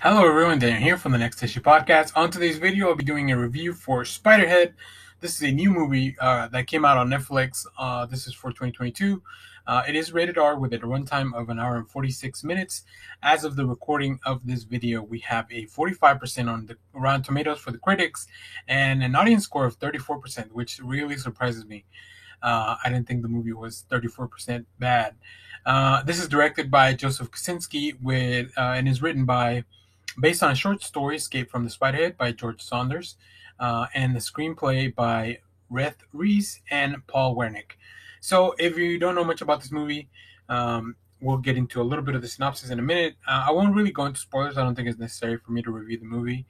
Hello everyone, Daniel here from the Next Issue Podcast. On today's video, I'll be doing a review for Spiderhead. This is a new movie that came out on Netflix. This is for 2022. It is rated R with a runtime of an hour and 46 minutes. As of the recording of this video, we have a 45% on the Rotten Tomatoes for the critics and an audience score of 34%, which really surprises me. I didn't think the movie was 34% bad. This is directed by Joseph Kosinski and is written based on a short story, Escape from the Spiderhead by George Saunders, and the screenplay by Rhett Reese and Paul Wernick. So if you don't know much about this movie, we'll get into a little bit of the synopsis in a minute. I won't really go into spoilers. I don't think it's necessary for me to review the movie.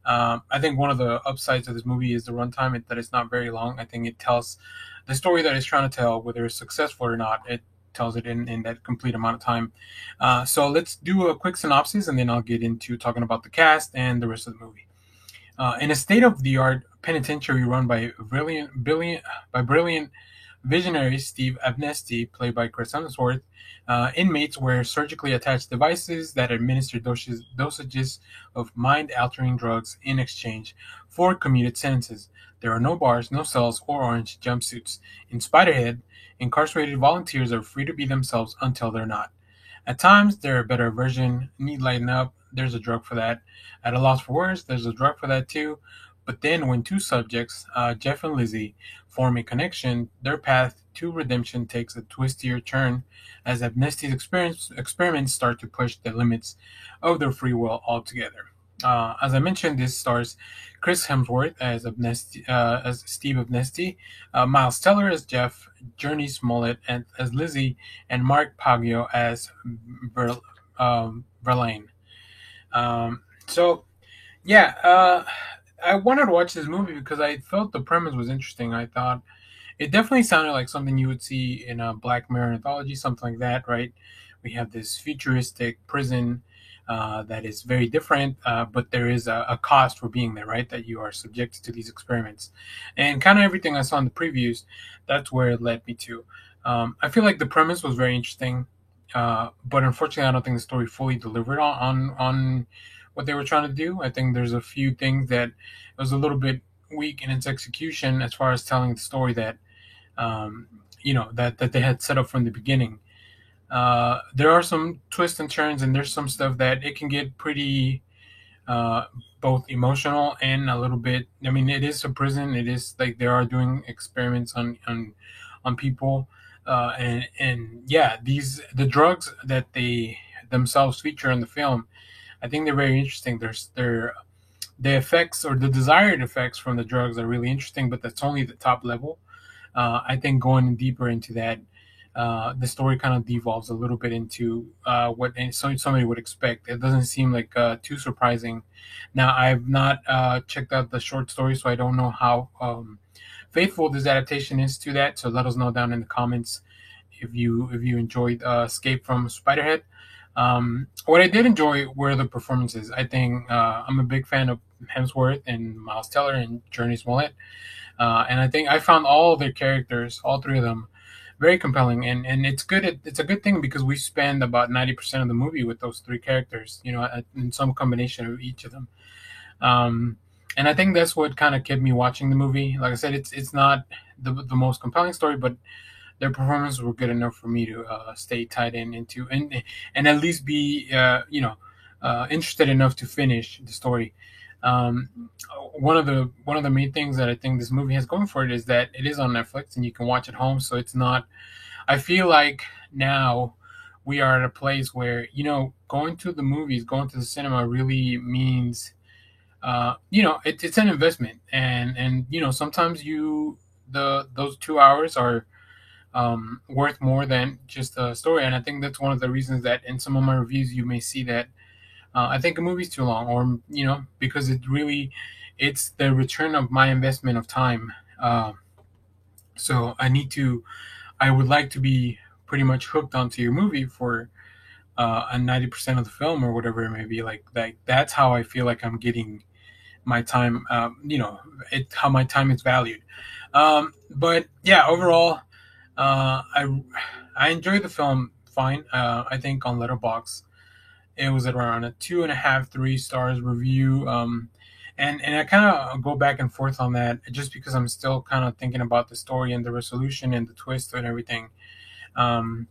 I think one of the upsides of this movie is the runtime, that it's not very long. I think it tells the story that it's trying to tell, whether it's successful or not. It tells it in that complete amount of time. So let's do a quick synopsis, and then I'll get into talking about the cast and the rest of the movie. In a state-of-the-art penitentiary run by brilliant visionary Steve Abnesti, played by Chris Hemsworth, inmates wear surgically attached devices that administer dosages of mind-altering drugs in exchange for commuted sentences. There are no bars, no cells, or orange jumpsuits. In Spiderhead, incarcerated volunteers are free to be themselves until they're not. At times, they're a better version. Need lighten up. There's a drug for that. At a loss for words, there's a drug for that too. But then, when two subjects, Jeff and Lizzie, form a connection, their path to redemption takes a twistier turn as Abnesti's experiments start to push the limits of their free will altogether. As I mentioned, this stars Chris Hemsworth as Steve Abnesti, Miles Teller as Jeff, Journey Smollett as Lizzie, and Mark Paggio as Verlaine. So, yeah, I wanted to watch this movie because I felt the premise was interesting. I thought it definitely sounded like something you would see in a Black Mirror anthology, something like that, right? We have this futuristic prison that is very different, but there is a cost for being there, right? That you are subjected to these experiments. And kind of everything I saw in the previews, that's where it led me to. I feel like the premise was very interesting, but unfortunately, I don't think the story fully delivered on what they were trying to do. I think there's a few things that was a little bit weak in its execution as far as telling the story that that they had set up from the beginning. There are some twists and turns, and there's some stuff that it can get pretty both emotional and a little bit. I mean, it is a prison. It is like they are doing experiments on people, and yeah, the drugs that they themselves feature in the film. I think they're very interesting. The effects or the desired effects from the drugs are really interesting, but that's only the top level. I think going deeper into that, the story kind of devolves a little bit into what somebody would expect. It doesn't seem like too surprising. Now, I've not checked out the short story, so I don't know how faithful this adaptation is to that. So let us know down in the comments if you enjoyed Escape from Spiderhead. What I did enjoy were the performances. I think I'm a big fan of Hemsworth and Miles Teller and Journey Smollett, and I think I found all their characters, all three of them, very compelling. And it's good. It's a good thing because we spend about 90% of the movie with those three characters, in some combination of each of them. And I think that's what kind of kept me watching the movie. Like I said, it's not the most compelling story, but their performances were good enough for me to stay tied into and at least be interested enough to finish the story. Um, one of the main things that I think this movie has going for it is that it is on Netflix and you can watch at home. So it's not. I feel like now we are at a place where going to the movies, going to the cinema really means it's an investment, and sometimes those 2 hours are worth more than just a story. And I think that's one of the reasons that in some of my reviews you may see that I think a movie's too long, or because it's the return of my investment of time. So I would like to be pretty much hooked onto your movie for a 90% of the film or whatever it may be. Like that's how I feel like I'm getting my time. How my time is valued. But yeah, overall, I enjoyed the film fine. I think on Letterboxd It was at around a 2.5, 3 stars review. And I kind of go back and forth on that just because I'm still kind of thinking about the story and the resolution and the twist and everything. Um,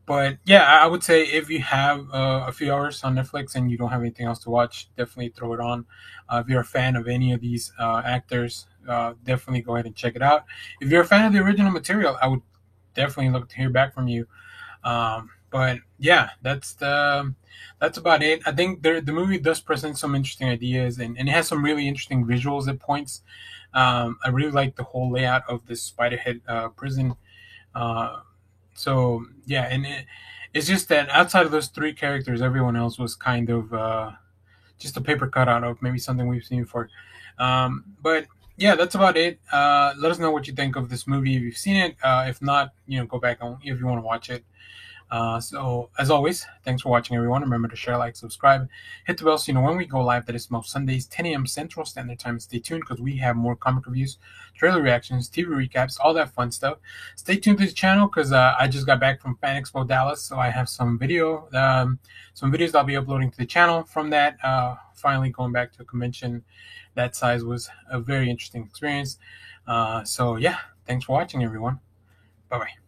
but yeah, I would say if you have a few hours on Netflix and you don't have anything else to watch, definitely throw it on. If you're a fan of any of these actors, definitely go ahead and check it out. If you're a fan of the original material, I would definitely look to hear back from you. But yeah, that's about it. I think the movie does present some interesting ideas, and it has some really interesting visuals at points. I really like the whole layout of this Spiderhead prison. Uh, so yeah, and it's just that outside of those three characters, everyone else was kind of just a paper cutout of maybe something we've seen before. But yeah, that's about it. Let us know what you think of this movie if you've seen it. If not, go back on if you want to watch it. So, as always, thanks for watching, everyone. Remember to share, like, subscribe, hit the bell so you know when we go live. That is most Sundays, 10 a.m. Central Standard Time. Stay tuned because we have more comic reviews, trailer reactions, TV recaps, all that fun stuff. Stay tuned to the channel because I just got back from Fan Expo Dallas, so I have some videos I'll be uploading to the channel from that. Finally, going back to a convention that size was a very interesting experience. So, yeah, thanks for watching, everyone. Bye bye.